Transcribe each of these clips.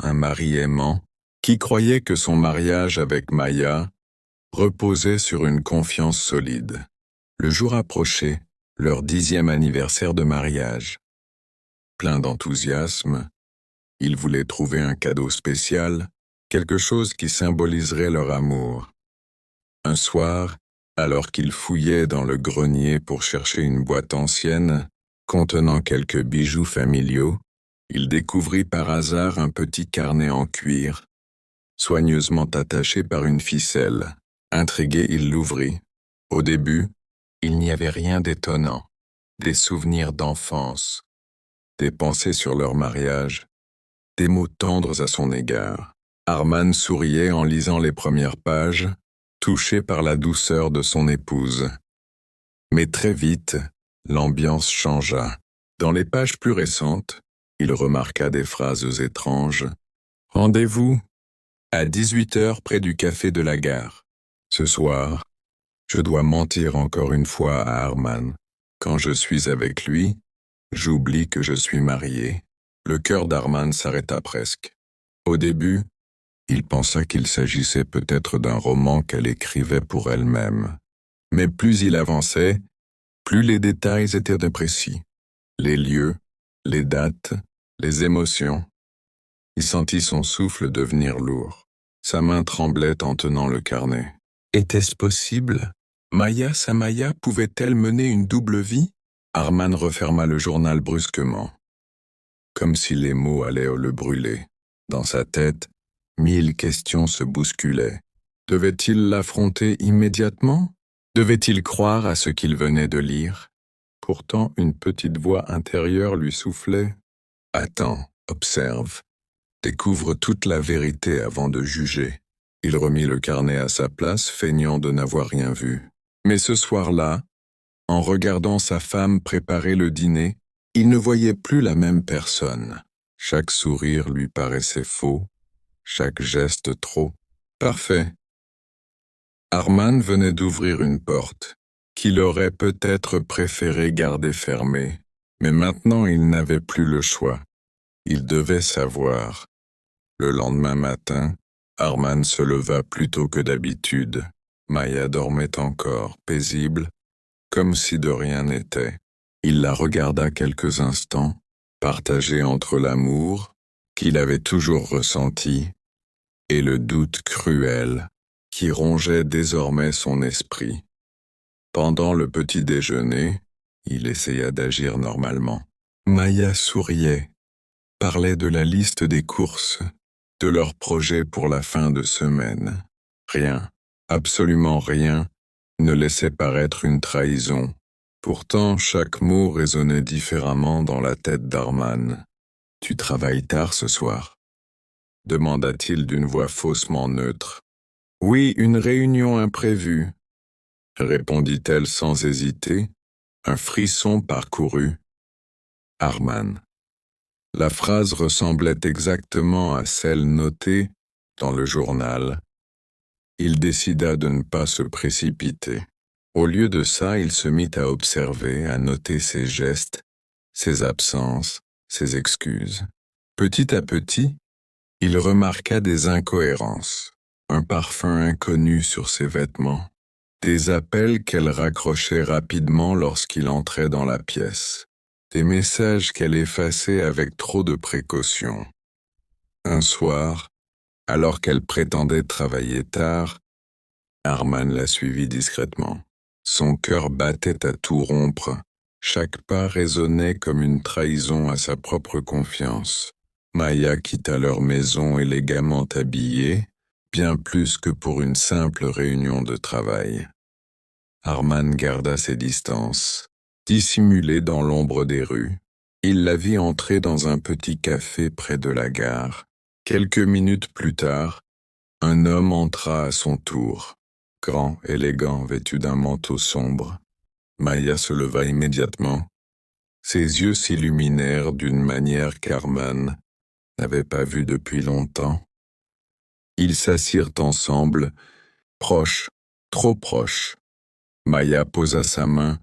un mari aimant, qui croyait que son mariage avec Maya reposait sur une confiance solide. Le jour approchait, leur 10e anniversaire de mariage. Plein d'enthousiasme, ils voulaient trouver un cadeau spécial, quelque chose qui symboliserait leur amour. Un soir, alors qu'ils fouillaient dans le grenier pour chercher une boîte ancienne contenant quelques bijoux familiaux, il découvrit par hasard un petit carnet en cuir, soigneusement attaché par une ficelle. Intrigué, il l'ouvrit. Au début, il n'y avait rien d'étonnant. Des souvenirs d'enfance, des pensées sur leur mariage, des mots tendres à son égard. Arman souriait en lisant les premières pages, touché par la douceur de son épouse. Mais très vite, l'ambiance changea. Dans les pages plus récentes, il remarqua des phrases étranges. « Rendez-vous à 18h près du café de la gare. Ce soir, je dois mentir encore une fois à Arman. Quand je suis avec lui, j'oublie que je suis marié. » Le cœur d'Arman s'arrêta presque. Au début, il pensa qu'il s'agissait peut-être d'un roman qu'elle écrivait pour elle-même. Mais plus il avançait, plus les détails étaient précis. Les lieux, les dates, les émotions. Il sentit son souffle devenir lourd. Sa main tremblait en tenant le carnet. Était-ce possible? Sa Maya pouvait-elle mener une double vie? Arman referma le journal brusquement, comme si les mots allaient le brûler. Dans sa tête, 1000 questions se bousculaient. Devait-il l'affronter immédiatement? Devait-il croire à ce qu'il venait de lire? Pourtant, une petite voix intérieure lui soufflait. « Attends, observe. Découvre toute la vérité avant de juger. » Il remit le carnet à sa place, feignant de n'avoir rien vu. Mais ce soir-là, en regardant sa femme préparer le dîner, il ne voyait plus la même personne. Chaque sourire lui paraissait faux, chaque geste trop parfait. Arman venait d'ouvrir une porte, qu'il aurait peut-être préféré garder fermée, mais maintenant il n'avait plus le choix. Il devait savoir. Le lendemain matin, Arman se leva plus tôt que d'habitude. Maya dormait encore, paisible, comme si de rien n'était. Il la regarda quelques instants, partagé entre l'amour, qu'il avait toujours ressenti, et le doute cruel, qui rongeait désormais son esprit. Pendant le petit déjeuner, il essaya d'agir normalement. Maya souriait, parlait de la liste des courses, de leurs projets pour la fin de semaine. Rien, absolument rien, ne laissait paraître une trahison. Pourtant, chaque mot résonnait différemment dans la tête d'Arman. « Tu travailles tard ce soir ?» demanda-t-il d'une voix faussement neutre. « Oui, une réunion imprévue, » répondit-elle sans hésiter. Un frisson parcourut Arman. La phrase ressemblait exactement à celle notée dans le journal. Il décida de ne pas se précipiter. Au lieu de ça, il se mit à observer, à noter ses gestes, ses absences, ses excuses. Petit à petit, il remarqua des incohérences, un parfum inconnu sur ses vêtements, des appels qu'elle raccrochait rapidement lorsqu'il entrait dans la pièce, des messages qu'elle effaçait avec trop de précaution. Un soir, alors qu'elle prétendait travailler tard, Arman la suivit discrètement. Son cœur battait à tout rompre, chaque pas résonnait comme une trahison à sa propre confiance. Maya quitta leur maison élégamment habillée, bien plus que pour une simple réunion de travail. Arman garda ses distances, dissimulé dans l'ombre des rues. Il la vit entrer dans un petit café près de la gare. Quelques minutes plus tard, un homme entra à son tour. Grand, élégant, vêtu d'un manteau sombre. Maya se leva immédiatement. Ses yeux s'illuminèrent d'une manière qu'Arman n'avait pas vue depuis longtemps. Ils s'assirent ensemble, proches, trop proches. Maya posa sa main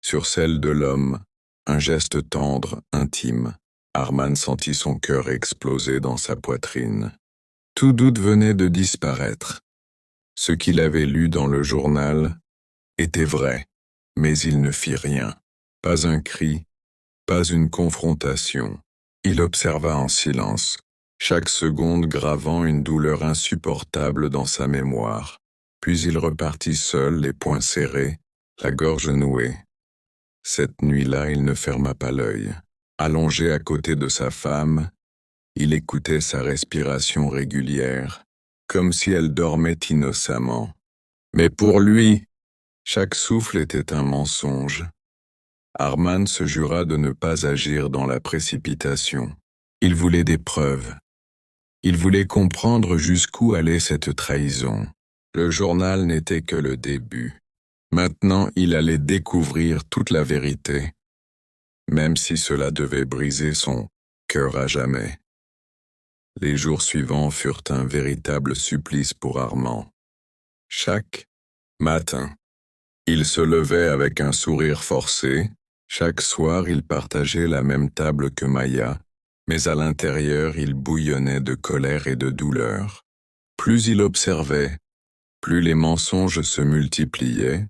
sur celle de l'homme, un geste tendre, intime. Arman sentit son cœur exploser dans sa poitrine. Tout doute venait de disparaître. Ce qu'il avait lu dans le journal était vrai, mais il ne fit rien. Pas un cri, pas une confrontation. Il observa en silence, chaque seconde gravant une douleur insupportable dans sa mémoire. Puis il repartit seul, les poings serrés, la gorge nouée. Cette nuit-là, il ne ferma pas l'œil. Allongé à côté de sa femme, il écoutait sa respiration régulière, comme si elle dormait innocemment. Mais pour lui, chaque souffle était un mensonge. Arman se jura de ne pas agir dans la précipitation. Il voulait des preuves. Il voulait comprendre jusqu'où allait cette trahison. Le journal n'était que le début. Maintenant, il allait découvrir toute la vérité, même si cela devait briser son cœur à jamais. Les jours suivants furent un véritable supplice pour Arman. Chaque matin, il se levait avec un sourire forcé. Chaque soir, il partageait la même table que Maya, mais à l'intérieur, il bouillonnait de colère et de douleur. Plus il observait, plus les mensonges se multipliaient.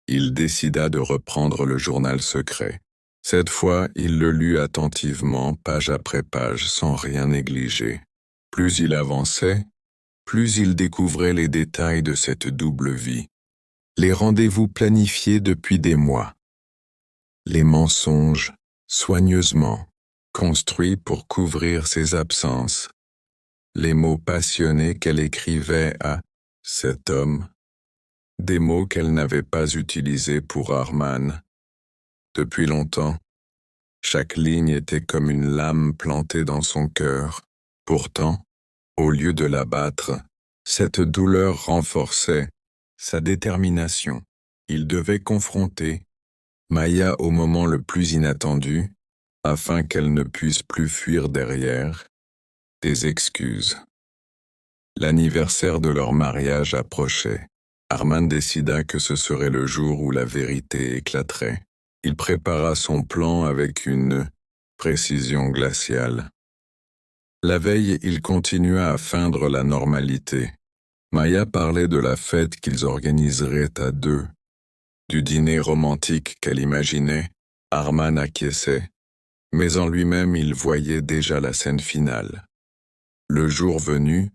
Il décida de reprendre le journal secret. Cette fois, il le lut attentivement, page après page, sans rien négliger. Plus il avançait, plus il découvrait les détails de cette double vie. Les rendez-vous planifiés depuis des mois. Les mensonges, soigneusement, construits pour couvrir ses absences. Les mots passionnés qu'elle écrivait à cet homme. Des mots qu'elle n'avait pas utilisés pour Arman. Depuis longtemps, chaque ligne était comme une lame plantée dans son cœur. Pourtant, au lieu de l'abattre, cette douleur renforçait sa détermination. Il devait confronter Maya au moment le plus inattendu, afin qu'elle ne puisse plus fuir derrière des excuses. L'anniversaire de leur mariage approchait. Arman décida que ce serait le jour où la vérité éclaterait. Il prépara son plan avec une précision glaciale. La veille, il continua à feindre la normalité. Maya parlait de la fête qu'ils organiseraient à deux, du dîner romantique qu'elle imaginait. Arman acquiesçait, mais en lui-même il voyait déjà la scène finale. Le jour venu,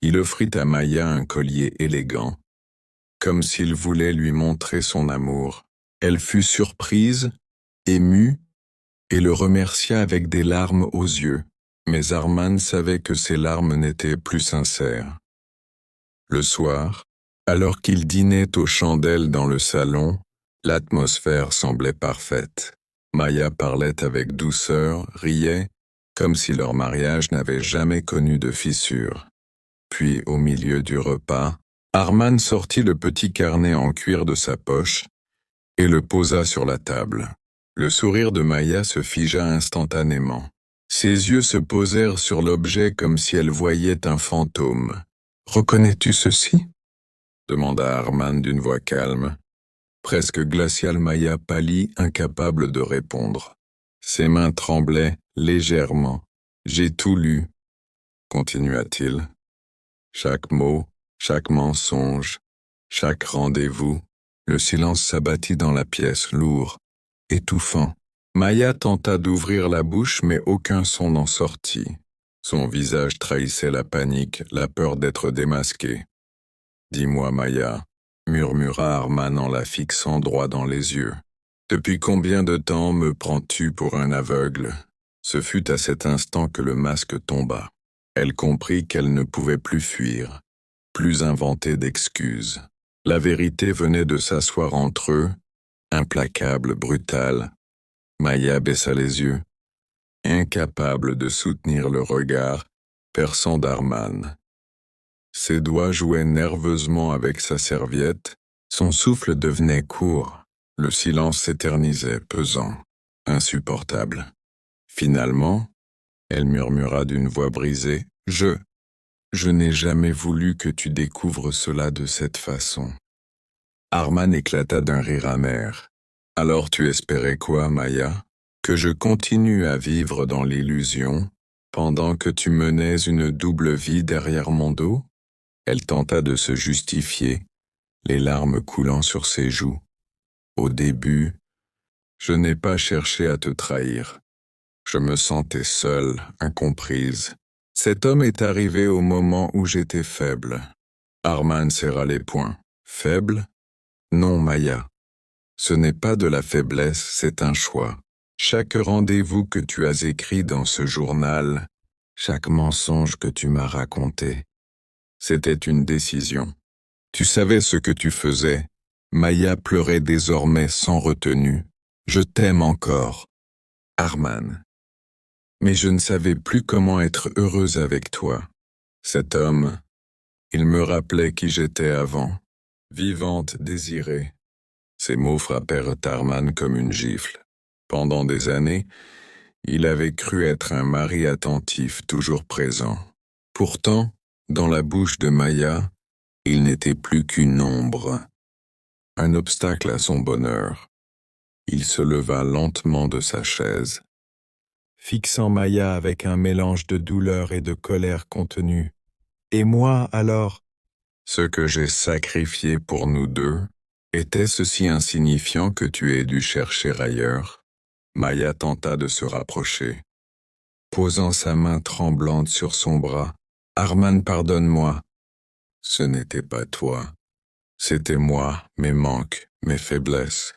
il offrit à Maya un collier élégant, comme s'il voulait lui montrer son amour. Elle fut surprise, émue, et le remercia avec des larmes aux yeux. Mais Arman savait que ces larmes n'étaient plus sincères. Le soir, alors qu'ils dînaient aux chandelles dans le salon, l'atmosphère semblait parfaite. Maya parlait avec douceur, riait, comme si leur mariage n'avait jamais connu de fissure. Puis, au milieu du repas, Arman sortit le petit carnet en cuir de sa poche et le posa sur la table. Le sourire de Maya se figea instantanément. Ses yeux se posèrent sur l'objet comme si elle voyait un fantôme. « Reconnais-tu ceci ?» demanda Arman d'une voix calme. Presque glaciale, Maya pâlit, incapable de répondre. Ses mains tremblaient légèrement. « J'ai tout lu, » continua-t-il. Chaque mot, chaque mensonge, chaque rendez-vous. Le silence s'abattit dans la pièce, lourd, étouffant. Maya tenta d'ouvrir la bouche, mais aucun son n'en sortit. Son visage trahissait la panique, la peur d'être démasqué. « Dis-moi, Maya, » murmura Arman en la fixant droit dans les yeux. « Depuis combien de temps me prends-tu pour un aveugle ?» Ce fut à cet instant que le masque tomba. Elle comprit qu'elle ne pouvait plus fuir, plus inventer d'excuses. La vérité venait de s'asseoir entre eux, implacable, brutale. Maya baissa les yeux, incapable de soutenir le regard perçant d'Arman. Ses doigts jouaient nerveusement avec sa serviette, son souffle devenait court, le silence s'éternisait, pesant, insupportable. Finalement, elle murmura d'une voix brisée, « Je n'ai jamais voulu que tu découvres cela de cette façon. » Arman éclata d'un rire amer. « Alors tu espérais quoi, Maya ?» Que je continue à vivre dans l'illusion, pendant que tu menais une double vie derrière mon dos? Elle tenta de se justifier, les larmes coulant sur ses joues. Au début, je n'ai pas cherché à te trahir. Je me sentais seule, incomprise. Cet homme est arrivé au moment où j'étais faible. Arman serra les poings. Faible? Non, Maya. Ce n'est pas de la faiblesse, c'est un choix. Chaque rendez-vous que tu as écrit dans ce journal, chaque mensonge que tu m'as raconté, c'était une décision. Tu savais ce que tu faisais. Maya pleurait désormais sans retenue. Je t'aime encore. Arman. Mais je ne savais plus comment être heureuse avec toi. Cet homme, il me rappelait qui j'étais avant. Vivante, désirée. Ces mots frappèrent Arman comme une gifle. Pendant des années, il avait cru être un mari attentif, toujours présent. Pourtant, dans la bouche de Maya, il n'était plus qu'une ombre. Un obstacle à son bonheur. Il se leva lentement de sa chaise, fixant Maya avec un mélange de douleur et de colère contenue. Et moi, alors? Ce que j'ai sacrifié pour nous deux, était-ce si insignifiant que tu aies dû chercher ailleurs? Maya tenta de se rapprocher. Posant sa main tremblante sur son bras, « Arman, pardonne-moi. Ce n'était pas toi. C'était moi, mes manques, mes faiblesses.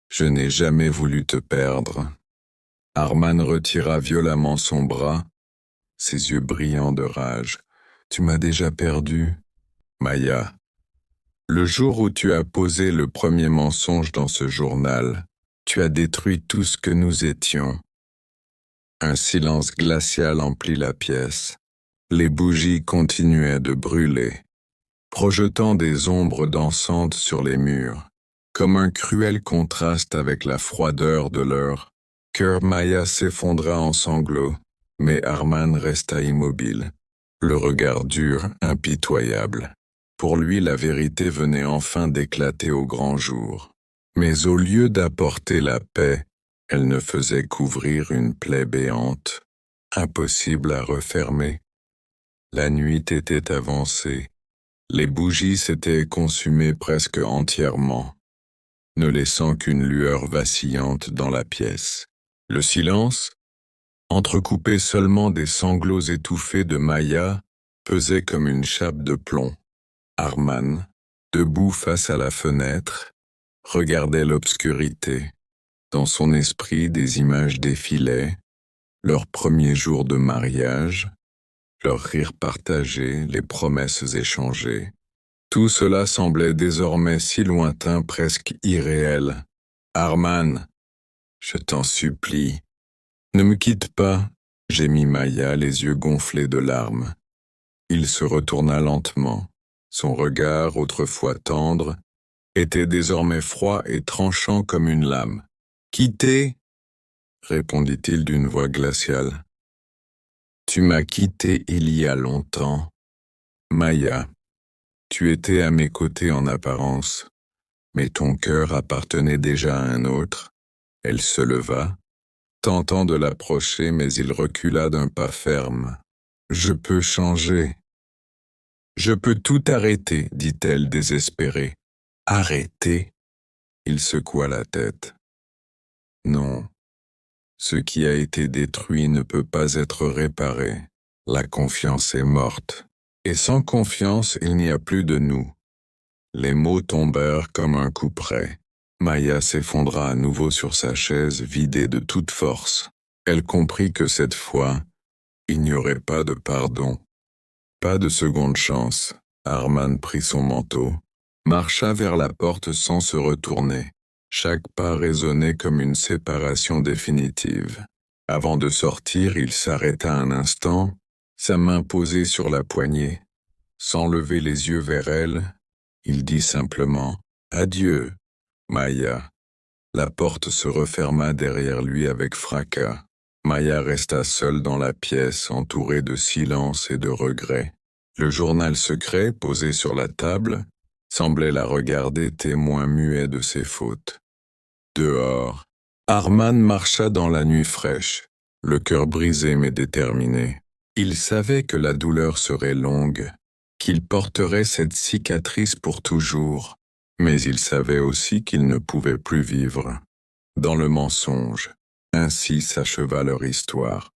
Je n'ai jamais voulu te perdre. » Arman retira violemment son bras, ses yeux brillants de rage. « Tu m'as déjà perdu. » Maya, le jour où tu as posé le premier mensonge dans ce journal, tu as détruit tout ce que nous étions. Un silence glacial emplit la pièce. Les bougies continuaient de brûler, projetant des ombres dansantes sur les murs. Comme un cruel contraste avec la froideur de leur cœur, Maya s'effondra en sanglots, mais Arman resta immobile, le regard dur, impitoyable. Pour lui, la vérité venait enfin d'éclater au grand jour. Mais au lieu d'apporter la paix, elle ne faisait qu'ouvrir une plaie béante, impossible à refermer. La nuit était avancée. Les bougies s'étaient consumées presque entièrement, ne laissant qu'une lueur vacillante dans la pièce. Le silence, entrecoupé seulement des sanglots étouffés de Maya, pesait comme une chape de plomb. Arman, debout face à la fenêtre, regardait l'obscurité. Dans son esprit, des images défilaient, leur premier jour de mariage, leurs rires partagés, les promesses échangées. Tout cela semblait désormais si lointain, presque irréel. « Arman, je t'en supplie, ne me quitte pas », gémit Maya, les yeux gonflés de larmes. Il se retourna lentement. Son regard, autrefois tendre, était désormais froid et tranchant comme une lame. « Quitté ?» répondit-il d'une voix glaciale. « Tu m'as quitté il y a longtemps. Maya, tu étais à mes côtés en apparence, mais ton cœur appartenait déjà à un autre. » Elle se leva, tentant de l'approcher, mais il recula d'un pas ferme. « Je peux changer. Je peux tout arrêter, » dit-elle désespérée. « Arrêter ?» Il secoua la tête. « Non. Ce qui a été détruit ne peut pas être réparé. La confiance est morte. Et sans confiance, il n'y a plus de nous. » Les mots tombèrent comme un coup près. Maya s'effondra à nouveau sur sa chaise, vidée de toute force. Elle comprit que cette fois, il n'y aurait pas de pardon. Pas de seconde chance. Arman prit son manteau, marcha vers la porte sans se retourner. Chaque pas résonnait comme une séparation définitive. Avant de sortir, il s'arrêta un instant, sa main posée sur la poignée. Sans lever les yeux vers elle, il dit simplement « Adieu, Maya ». La porte se referma derrière lui avec fracas. Maya resta seule dans la pièce, entourée de silence et de regrets. Le journal secret, posé sur la table, semblait la regarder témoin muet de ses fautes. Dehors, Arman marcha dans la nuit fraîche, le cœur brisé mais déterminé. Il savait que la douleur serait longue, qu'il porterait cette cicatrice pour toujours, mais il savait aussi qu'il ne pouvait plus vivre dans le mensonge. Ainsi s'acheva leur histoire.